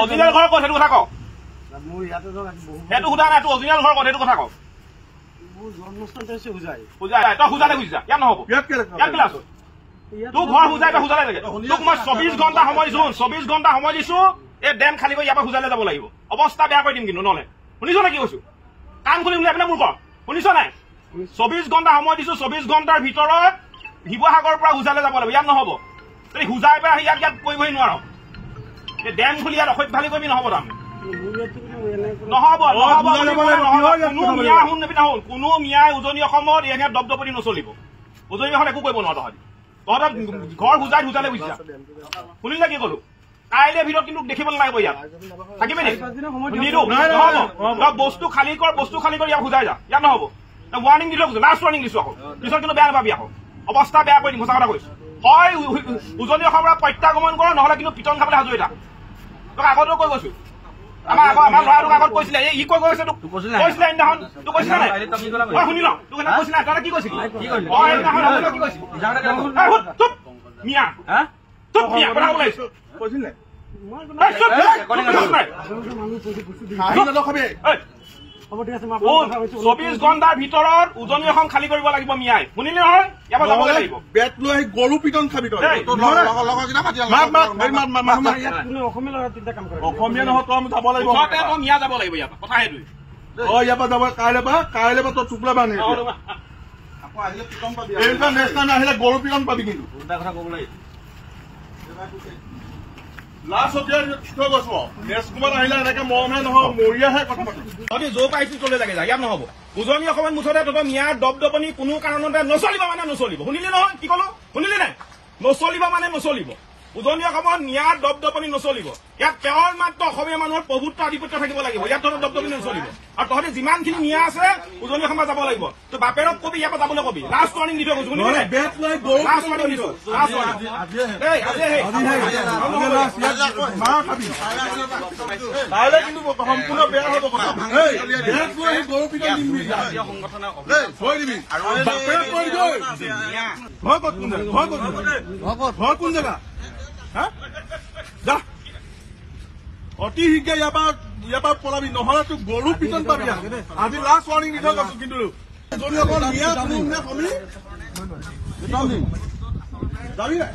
original ঘৰ ক'ত সেইটো কথা কওক সেইটো সোধা নাই তোৰ অৰিজিনেল ঘৰ ক'ত সেইটো কথা কওক তই সুজালে খুজিছা ইয়াত নহ'ব ইয়াত কেলে আছ তোৰ ঘৰ সুজাই তই সুজালে লাগে তোক মই 24 ঘণ্টা সময় দিছো 24 ঘণ্টা সময় দিছো এই ডেম খালী কৰি ইয়াৰ পৰা সুজালে যাব লাগিব অৱস্থা বেয়া কৰি দিম কিন্তু নহ'লে শুনিছ নে কি কৈছো কাণ খুলি শুনি আপোনাৰ মোৰ ঘৰ শুনিছ নাই 24 ঘণ্টা সময় দিছো 24 ঘণ্টাৰ ভিতৰত শিৱসাগৰৰ পৰা সুজালে যাব লাগিব ইয়াত নহ'ব তই সুজাই পেলাই ইয়াত কৰিবহি নোৱাৰ এই ডেম খুলি ইয়াত অসভ্যালি কৰিবি নহ'ব তাৰমানে নহ'ব কোনো মিয়া শুন নেবি নাহুন কোনো মিয়াই উজনি অসমত এনে দপদপনি নচলিব উজনি অসমত একো কৰিব নোৱাৰ তহঁতৰ ঘৰ সুজাই সুজালে বুজিছা শুনিলে কি ক'লো কাইলৈ ভিতৰত কিন্তু দেখিব নালাগিব ইয়াত থাকিবি নেকি নিদিওঁ নহ'ব বস্তু খালী কৰ ইয়াত সুজাই যা ইয়াত নহ'ব ৱাৰ্ণিং দিলোঁ লাষ্ট ৱাৰ্ণিং দিছোঁ আকৌ পিছত কিন্তু বেয়া নাপাবি আকৌ অৱস্থা বেয়া কৰি দিম সঁচা কথা কৈছো হয় উজনি অসমৰ পৰা প্ৰত্যাগমন কৰ নহ'লে কিন্তু পিটন খাবলৈ সাজু এটা তোক আগতেও কৈ গৈছো আমাৰ ল'ৰাটোক আগত কৈছিলে ই কৈ গৈছে তোক কৈছিলে সেইদিনাখন তোক কৈছিলে নাই মই শুনি লওঁ তোক সেইদিনা কৈছিলে তই কি কৈছিলি কি কৈছিলি মিয়া তোক মিয়া কথা ক'ব লাগিছো কৈছিল নাই 24 ঘণ্টাৰ ভিতৰত উজনি অসম খালী কৰিব লাগিব মিয়াই শুনিলি নহয় ইয়াৰ পৰা যাব লাগিব বেট লৈ আহি গৰু পিটন খাবি তই অসমীয়া নহয় তই যাব লাগিব মিয়া যাব লাগিব ইয়াৰ পৰা কথা সেইটোৱে ইয়াৰ পৰা যাব কাইলৈ পৰা তই টুকুৰা বান্ধি আহিলে গৰু পিটন পাবি কিন্তু কথা ক'ব লাগিব লাষ্ট গৈছো নেক্সট কুমাৰ আহিলে এনেকে মৰমহে নহয় মৰিয়াহে কথা পাতিম তহঁতি যৌ পাইছো চলে লাগে যা ইয়াত নহ'ব উজনি অসমত মুঠতে তহঁতৰ মিয়াৰ দপদপনি কোনো কাৰণতে নচলিব মানে নচলিব শুনিলি নহয় কি ক'লো শুনিলি নাই নচলিব মানে নচলিব উজনি অসমত মিয়াৰ দপদপনি নচলিব ইয়াত কেৱল মাত্ৰ অসমীয়া মানুহৰ প্ৰভুত্ব আধিপত্য থাকিব লাগিব ইয়াত তহঁতৰ দপদপনি নচলিব আৰু তহঁতি যিমানখিনি মিয়া আছে উজনি অসমত যাব লাগিব তই বাপেৰক কবি ইয়াৰ পৰা যাবলৈ কবি লাষ্ট ৱাৰ্ণিং দি থৈ গৈছো শুনিলি লাষ্ট ৱাৰ্ণিং দিছো কাইলৈ কিন্তু সম্পূৰ্ণ বেয়া হ'ব কথা কোন জেগা অতি শীঘ্ৰে ইয়াৰ পৰা পলাবি নহ'লে তোক গৰু পিটন পাবি আজি লাষ্ট ৱাৰ্ণিং দি থৈ গৈছো কিন্তু যাবি নাই